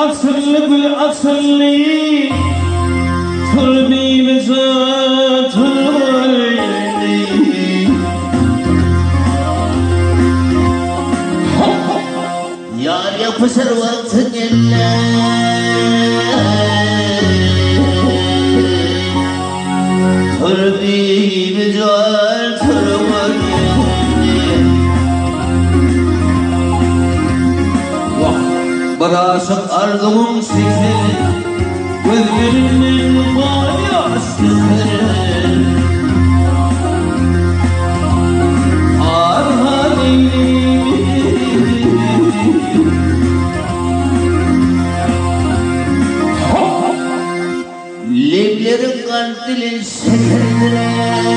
asırlı gül asırlı turbimize turli yar yapışır vaktin elle turbimize turli Bırakıp ardımın sizi gözlerimin mavi aşkları Arhanimi Leblerin kandilin şekerlere